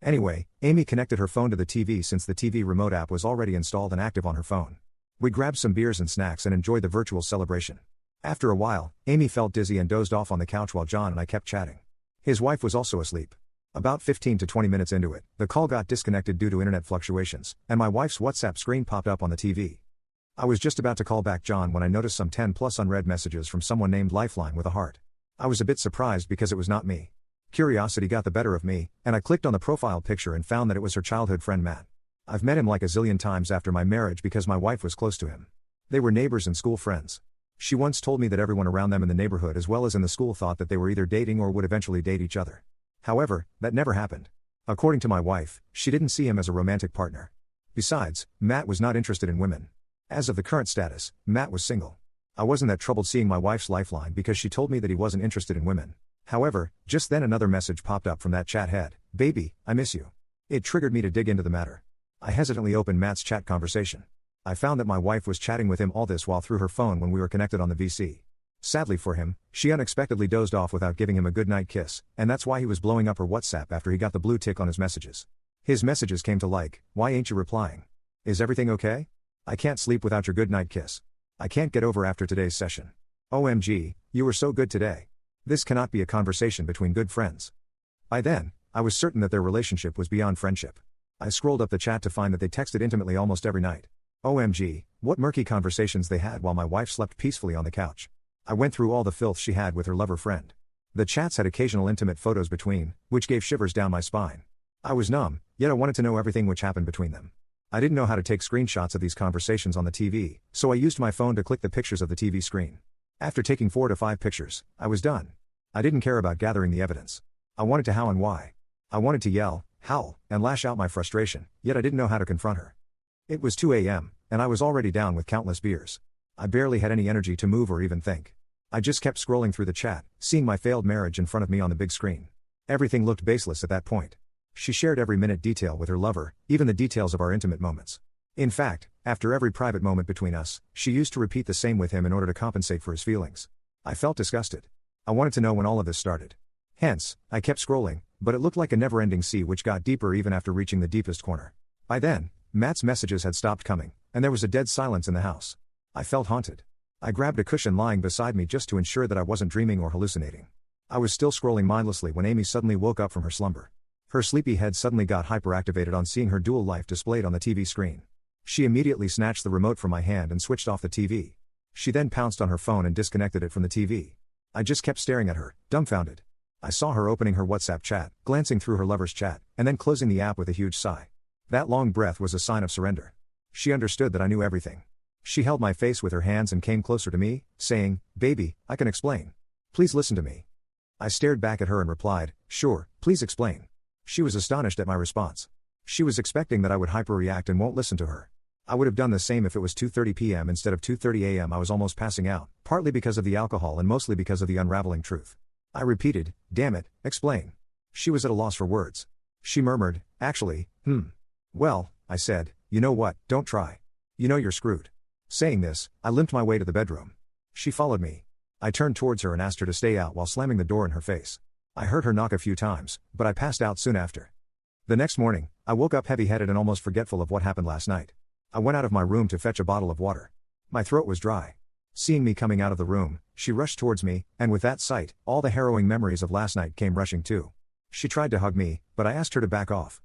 Anyway, Amy connected her phone to the TV since the TV remote app was already installed and active on her phone. We grabbed some beers and snacks and enjoyed the virtual celebration. After a while, Amy felt dizzy and dozed off on the couch while John and I kept chatting. His wife was also asleep. About 15 to 20 minutes into it, the call got disconnected due to internet fluctuations, and my wife's WhatsApp screen popped up on the TV. I was just about to call back John when I noticed some 10 plus unread messages from someone named Lifeline with a heart. I was a bit surprised because it was not me. Curiosity got the better of me, and I clicked on the profile picture and found that it was her childhood friend Matt. I've met him like a zillion times after my marriage because my wife was close to him. They were neighbors and school friends. She once told me that everyone around them in the neighborhood as well as in the school thought that they were either dating or would eventually date each other. However, that never happened. According to my wife, she didn't see him as a romantic partner. Besides, Matt was not interested in women. As of the current status, Matt was single. I wasn't that troubled seeing my wife's lifeline because she told me that he wasn't interested in women. However, just then another message popped up from that chat head: "Baby, I miss you." It triggered me to dig into the matter. I hesitantly opened Matt's chat conversation. I found that my wife was chatting with him all this while through her phone when we were connected on the VC. Sadly for him, she unexpectedly dozed off without giving him a goodnight kiss, and that's why he was blowing up her WhatsApp after he got the blue tick on his messages. His messages came to like, "Why ain't you replying? Is everything okay? I can't sleep without your goodnight kiss. I can't get over after today's session. OMG, you were so good today. This cannot be a conversation between good friends." By then, I was certain that their relationship was beyond friendship. I scrolled up the chat to find that they texted intimately almost every night. OMG, what murky conversations they had while my wife slept peacefully on the couch. I went through all the filth she had with her lover friend. The chats had occasional intimate photos between, which gave shivers down my spine. I was numb, yet I wanted to know everything which happened between them. I didn't know how to take screenshots of these conversations on the TV, so I used my phone to click the pictures of the TV screen. After taking 4 to 5 pictures, I was done. I didn't care about gathering the evidence. I wanted to how and why. I wanted to yell, howl, and lash out my frustration, yet I didn't know how to confront her. It was 2 a.m., and I was already down with countless beers. I barely had any energy to move or even think. I just kept scrolling through the chat, seeing my failed marriage in front of me on the big screen. Everything looked baseless at that point. She shared every minute detail with her lover, even the details of our intimate moments. In fact, after every private moment between us, she used to repeat the same with him in order to compensate for his feelings. I felt disgusted. I wanted to know when all of this started. Hence, I kept scrolling, but it looked like a never-ending sea which got deeper even after reaching the deepest corner. By then, Matt's messages had stopped coming, and there was a dead silence in the house. I felt haunted. I grabbed a cushion lying beside me just to ensure that I wasn't dreaming or hallucinating. I was still scrolling mindlessly when Amy suddenly woke up from her slumber. Her sleepy head suddenly got hyperactivated on seeing her dual life displayed on the TV screen. She immediately snatched the remote from my hand and switched off the TV. She then pounced on her phone and disconnected it from the TV. I just kept staring at her, dumbfounded. I saw her opening her WhatsApp chat, glancing through her lover's chat, and then closing the app with a huge sigh. That long breath was a sign of surrender. She understood that I knew everything. She held my face with her hands and came closer to me, saying, "Baby, I can explain. Please listen to me." I stared back at her and replied, "Sure, please explain." She was astonished at my response. She was expecting that I would hyperreact and won't listen to her. I would have done the same if it was 2:30 p.m. instead of 2:30 a.m. I was almost passing out, partly because of the alcohol and mostly because of the unraveling truth. I repeated, "Damn it, explain." She was at a loss for words. She murmured, "Actually, Well," I said, "you know what, don't try. You know you're screwed." Saying this, I limped my way to the bedroom. She followed me. I turned towards her and asked her to stay out while slamming the door in her face. I heard her knock a few times, but I passed out soon after. The next morning, I woke up heavy-headed and almost forgetful of what happened last night. I went out of my room to fetch a bottle of water. My throat was dry. Seeing me coming out of the room, she rushed towards me, and with that sight, all the harrowing memories of last night came rushing too. She tried to hug me, but I asked her to back off.